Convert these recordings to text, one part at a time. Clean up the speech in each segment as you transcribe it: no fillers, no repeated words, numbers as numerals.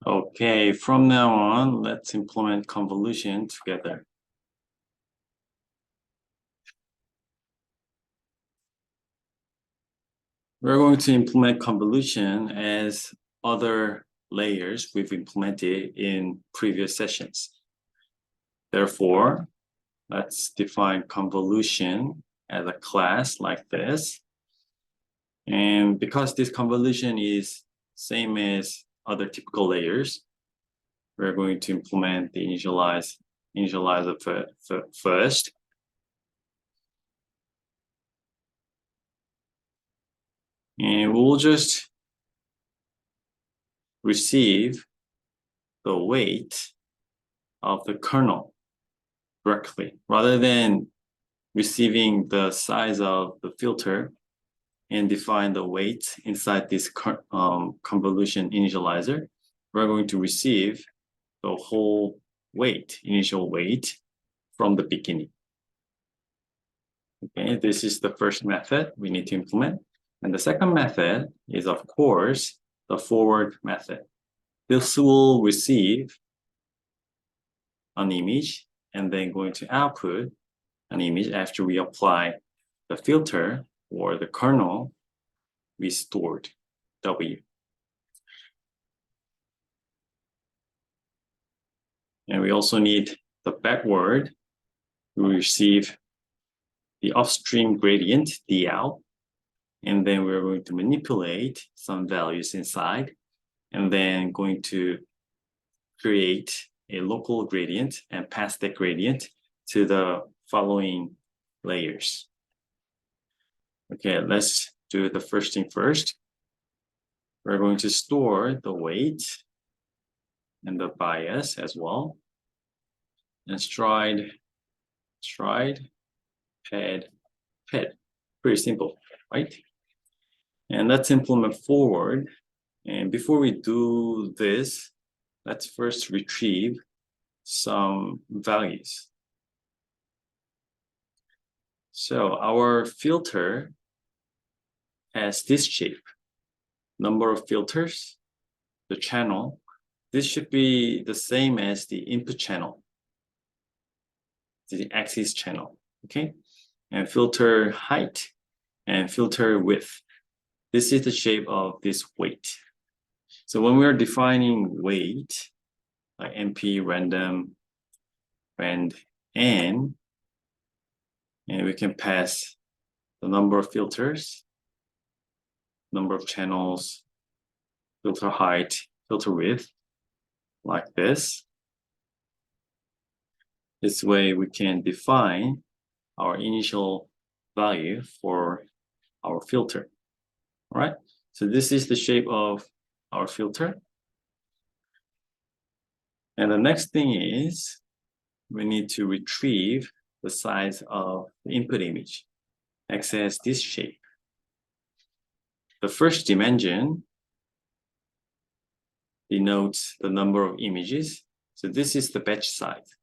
Okay, from now on, let's implement convolution together. We're going to implement convolution as other layers we've implemented in previous sessions. Therefore, let's define convolution as a class like this. And because this convolution is same as other typical layers, we're going to implement the initializer first. And we'll just receive the weight of the kernel directly, rather than receiving the size of the filter and define the weight inside this convolution initializer. We're going to receive the whole weight, initial weight, from the beginning. Okay, this is the first method we need to implement. And the second method is, of course, the forward method. This will receive an image and then going to output an image after we apply the filter or the kernel we stored, W. And we also need the backward to receive the upstream gradient, DL, and then we're going to manipulate some values inside, and then going to create a local gradient and pass that gradient to the following layers. Okay, let's do the first thing first. We're going to store the weight and the bias as well. And stride, pad. Pretty simple, right? And let's implement forward. And before we do this, let's first retrieve some values. So our filter has this shape, number of filters, the channel. This should be the same as the input channel, the axis channel, okay? And filter height and filter width. This is the shape of this weight. So when we're defining weight, like NP, random, rand, n, and we can pass the number of filters, number of channels, filter height, filter width, like this. This way we can define our initial value for our filter. All right, so this is the shape of our filter. And the next thing is we need to retrieve the size of the input image. X has this shape. The first dimension denotes the number of images. So this is the batch size.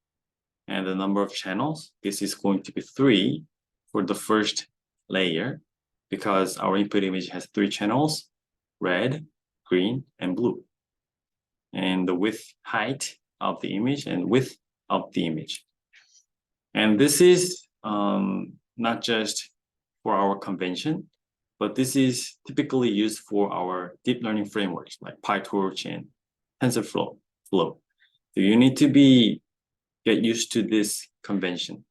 And the number of channels, this is going to be 3 for the first layer, because our input image has 3 channels, red, green, and blue. And the width, height of the image and width of the image. And this is not just for our convention, but this is typically used for our deep learning frameworks like PyTorch and TensorFlow. So you need to get used to this convention.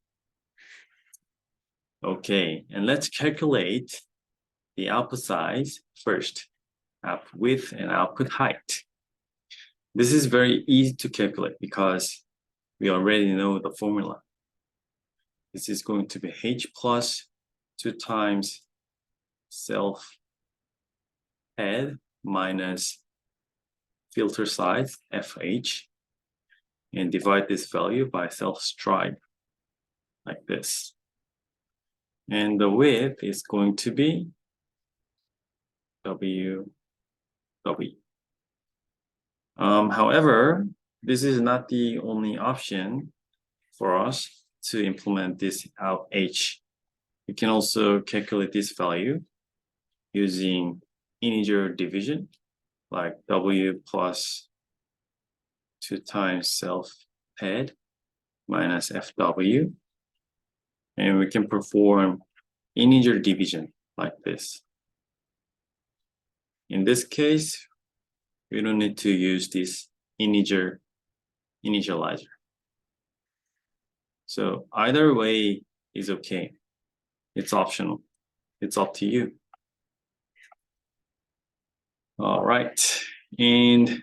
Okay, and let's calculate the output size first, output width and output height. This is very easy to calculate because we already know the formula. This is going to be h plus 2 times self head minus filter size fh, and divide this value by self stride like this. And the width is going to be w. However, this is not the only option for us to implement this out h. You can also calculate this value using integer division, like w plus 2 times self-pad minus FW. And we can perform integer division like this. In this case, we don't need to use this integer initializer. So either way is okay. It's optional. It's up to you. All right. And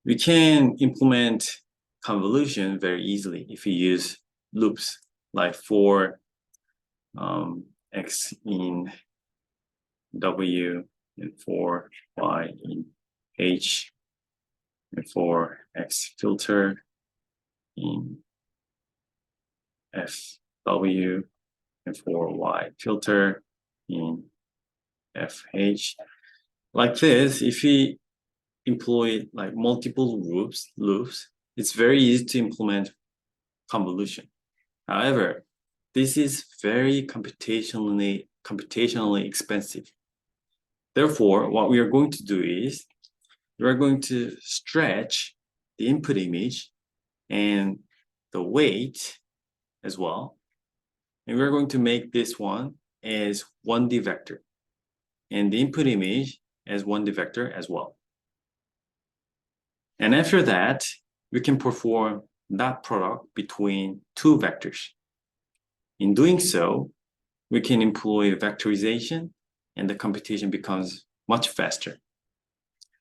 we can implement convolution very easily if we use loops, like for x in W and for y in H and for x filter in FW and for y filter in FH. Like this, if we employ like multiple loops, it's very easy to implement convolution. However, this is very computationally expensive. Therefore, what we are going to do is we are going to stretch the input image and the weight as well. And we're going to make this one as 1D vector and the input image as 1D vector as well. And after that, we can perform dot product between two vectors. In doing so, we can employ vectorization and the computation becomes much faster.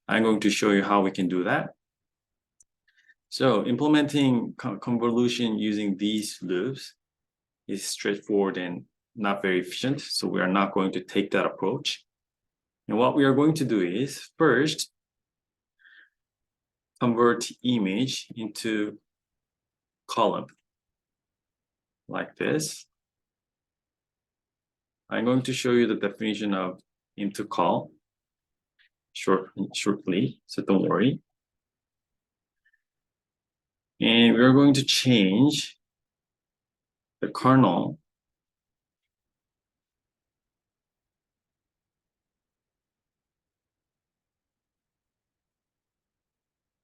I'm going to show you how we can do that. So implementing convolution using these loops is straightforward and not very efficient. So we are not going to take that approach. And what we are going to do is first convert image into column like this. I'm going to show you the definition of into col shortly, so don't worry. And we're going to change the kernel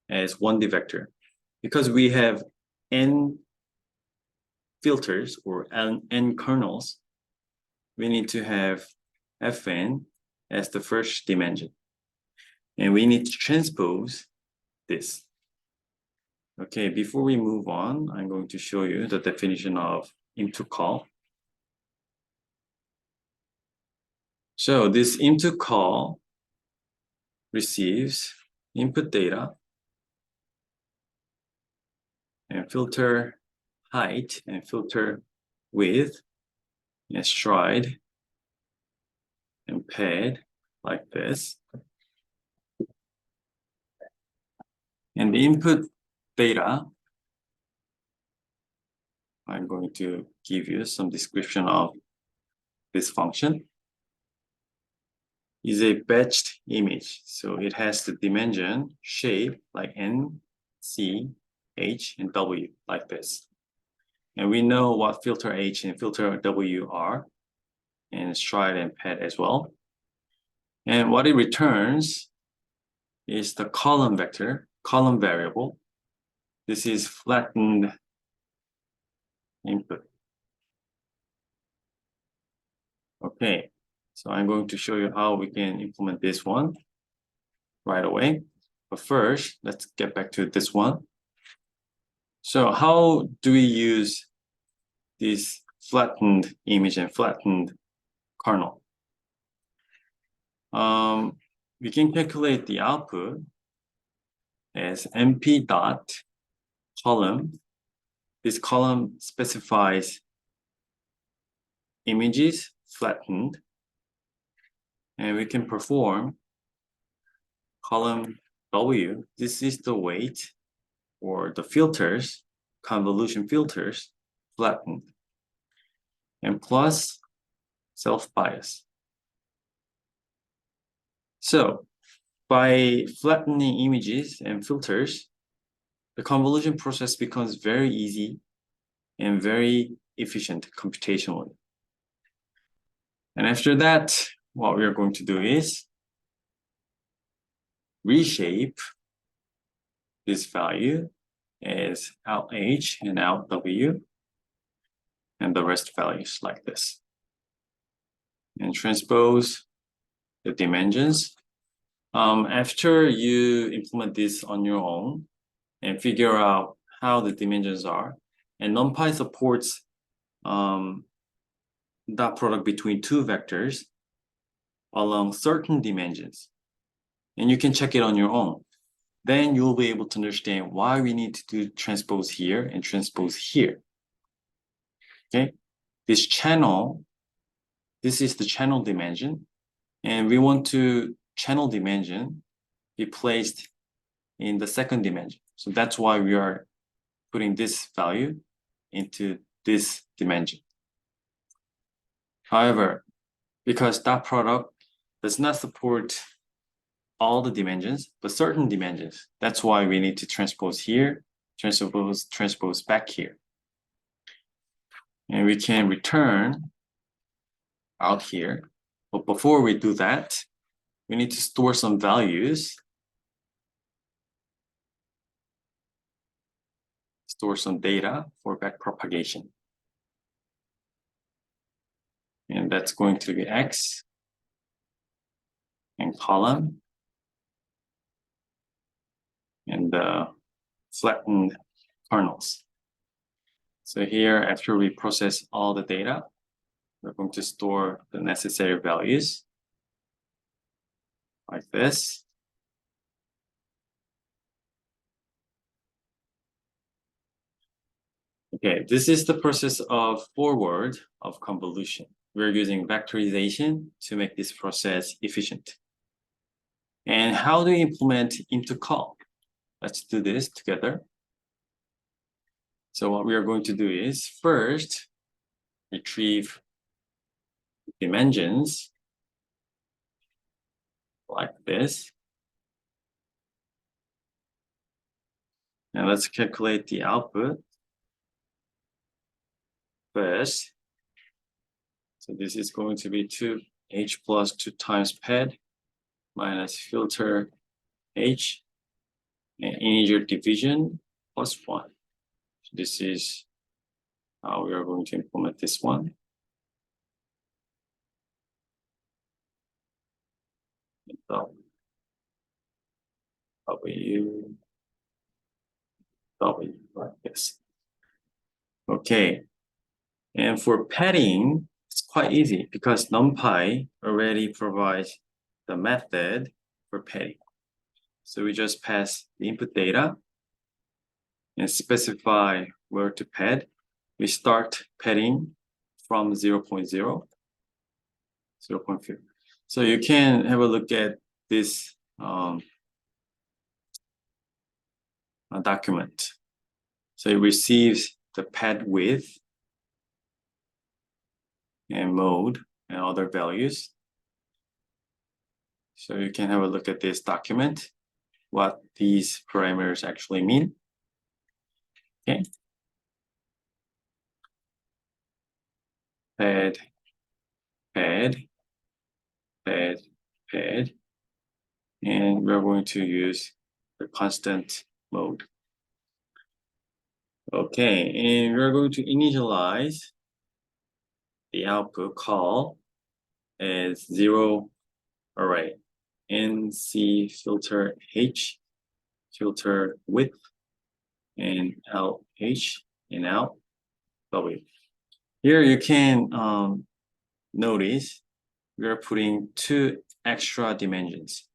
as 1D vector because we have n filters or n kernels. We need to have Fn as the first dimension. And we need to transpose this. Okay, before we move on, I'm going to show you the definition of into col. So this into col receives input data and filter height and filter width and stride and pad like this. And the input data, I'm going to give you some description of this function, is a batched image. So it has the dimension, shape like N, C, H, and W like this. And we know what filter H and filter W are, and stride and pad as well. And what it returns is the column vector, column variable. This is flattened input. Okay, so I'm going to show you how we can implement this one right away. But first, let's get back to this one. So how do we use this flattened image and flattened kernel? We can calculate the output as np dot column. This column specifies images flattened, and we can perform column W. This is the weight or the filters, convolution filters, flattened, and plus self-bias. So by flattening images and filters, the convolution process becomes very easy and very efficient computationally. And after that, what we are going to do is reshape this value as out H and out W, and the rest values like this. And transpose the dimensions. After you implement this on your own and figure out how the dimensions are, and NumPy supports dot product between two vectors along certain dimensions, and you can check it on your own. Then you'll be able to understand why we need to do transpose here and transpose here. Okay, this channel, this is the channel dimension, and we want to channel dimension be placed in the second dimension. So that's why we are putting this value into this dimension. However, because dot product does not support all the dimensions, but certain dimensions, that's why we need to transpose here, transpose back here. And we can return out here. But before we do that, we need to store some values, store some data for backpropagation. And that's going to be X and column and the flattened kernels. So here, after we process all the data, we're going to store the necessary values like this. Okay, this is the process of forward of convolution. We're using vectorization to make this process efficient. And how do you implement into call? Let's do this together. So what we are going to do is first retrieve dimensions like this. And let's calculate the output first. So this is going to be 2H plus 2 times pad minus filter H and integer division plus 1. So this is how we are going to implement this one. W like this. Okay, and for padding, it's quite easy because NumPy already provides the method for padding. So we just pass the input data and specify where to pad. We start padding from 0.0, 0.5. So you can have a look at this document. So it receives the pad width and mode and other values. So you can have a look at this document, what these parameters actually mean. Okay. Pad, pad, pad, pad. And we're going to use the constant mode. Okay, and we're going to initialize the output call as 0 array. NC filter H, filter width, and LH, and out W. Here you can notice we are putting 2 extra dimensions,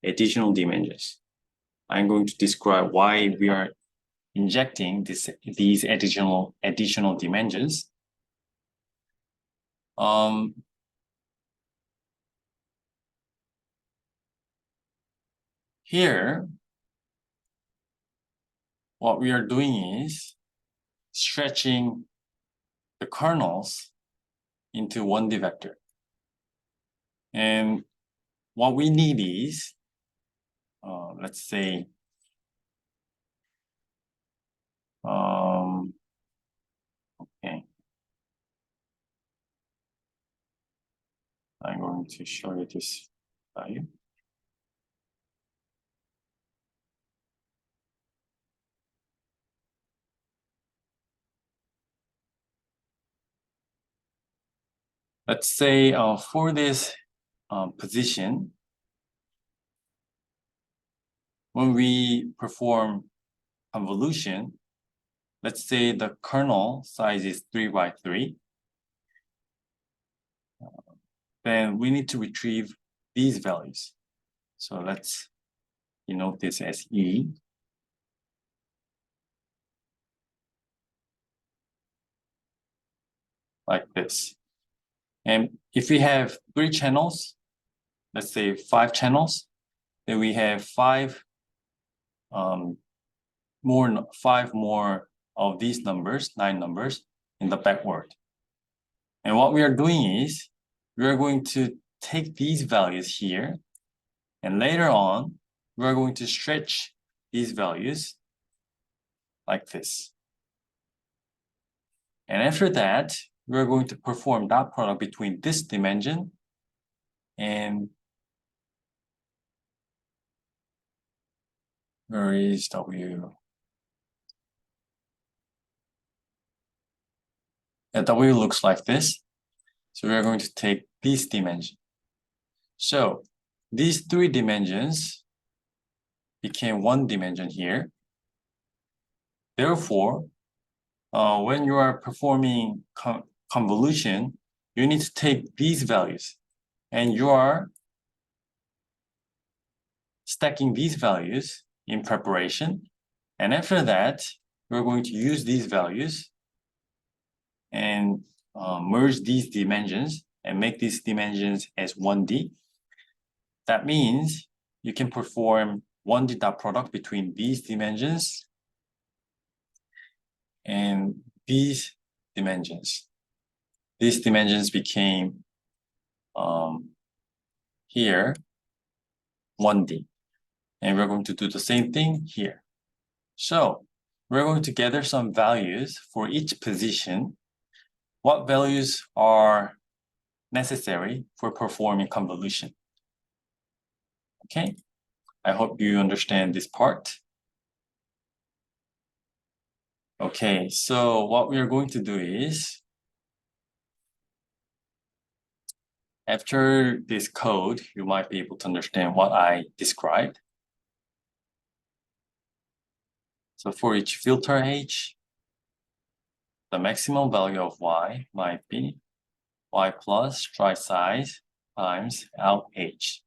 additional dimensions. I'm going to describe why we are injecting these additional dimensions. Here, what we are doing is stretching the kernels into 1D vector. And what we need is, let's say, okay. I'm going to show you this value. let's say for this position, when we perform convolution, let's say the kernel size is 3 by 3, then we need to retrieve these values. So let's denote this as E. Like this. And if we have 3 channels, let's say 5 channels, then we have 5 more of these numbers, 9 numbers in the backward. And what we are doing is we are going to take these values here, and later on we are going to stretch these values like this. And after that, we are going to perform dot product between this dimension and where is W? And W looks like this. So we are going to take this dimension. So these 3 dimensions became 1 dimension here. Therefore, when you are performing convolution, you need to take these values and you are stacking these values in preparation. And after that, we're going to use these values and merge these dimensions and make these dimensions as 1D. That means you can perform 1D dot product between these dimensions and these dimensions. These dimensions became here 1D. And we're going to do the same thing here. So we're going to gather some values for each position. What values are necessary for performing convolution? Okay, I hope you understand this part. Okay, so what we are going to do is, after this code, you might be able to understand what I described. So for each filter H, the maximum value of Y might be Y plus stride size times out H.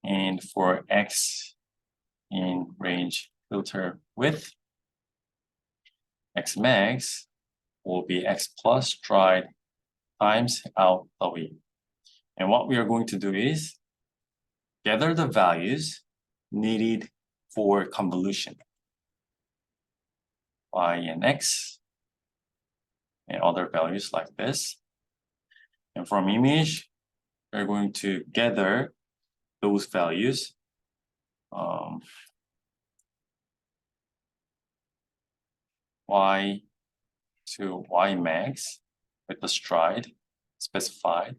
And for X in range filter width, X max will be X plus stride times out W. And what we are going to do is gather the values needed for convolution. Y and X and other values like this. And from image, we're going to gather those values Y to Y max with the stride specified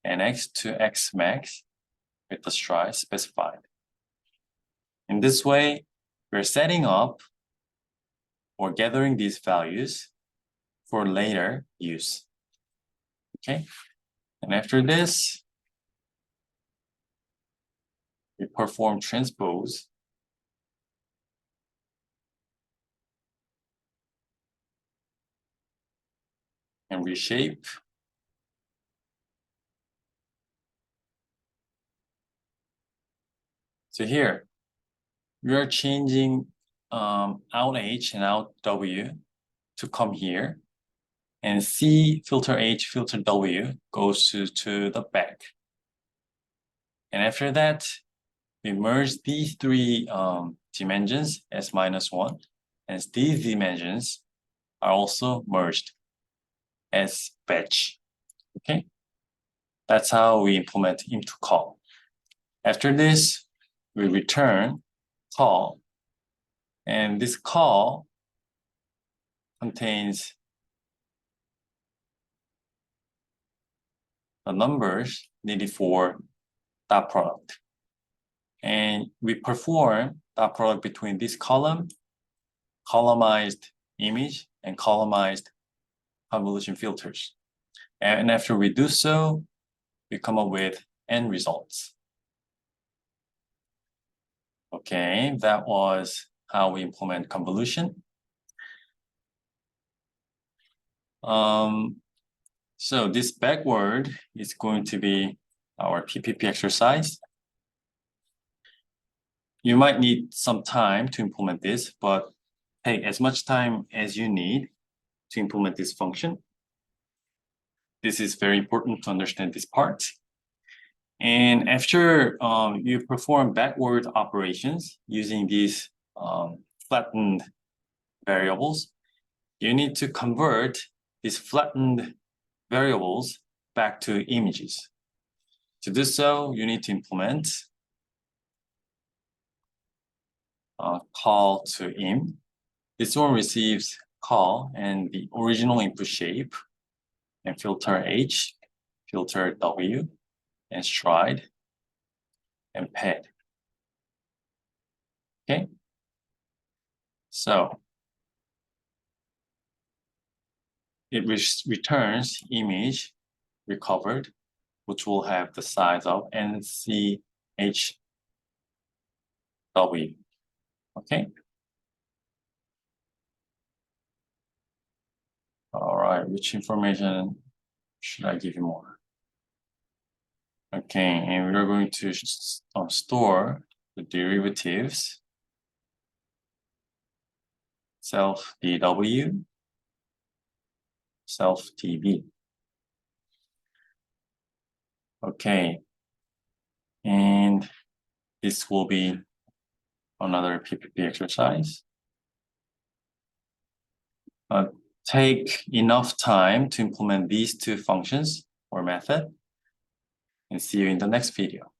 and X to X max with the stride specified. In this way, we're setting up or gathering these values for later use. Okay, and after this, we perform transpose and reshape. So here, we are changing out H and out W to come here, and C filter H filter W goes to the back. And after that, we merge these 3 dimensions as -1, and these dimensions are also merged as batch. Okay, that's how we implement into call. After this, we return call, and this call contains the numbers needed for dot product. And we perform dot product between this column, columnized image, and columnized convolution filters. And after we do so, we come up with end results. Okay, that was how we implement convolution. So this backward is going to be our PPP exercise. You might need some time to implement this, but take as much time as you need to implement this function. This is very important to understand this part. And after you perform backward operations using these flattened variables, you need to convert these flattened variables back to images. To do so, you need to implement call to im. This one receives call and the original input shape and filter H, filter W, and stride, and pad. Okay? So it returns image recovered, which will have the size of NCHW. Okay? All right, which information should I give you more? Okay, and we are going to store the derivatives, self dw, self dv. Okay, and this will be another PPP exercise. Take enough time to implement these two functions or method, and see you in the next video.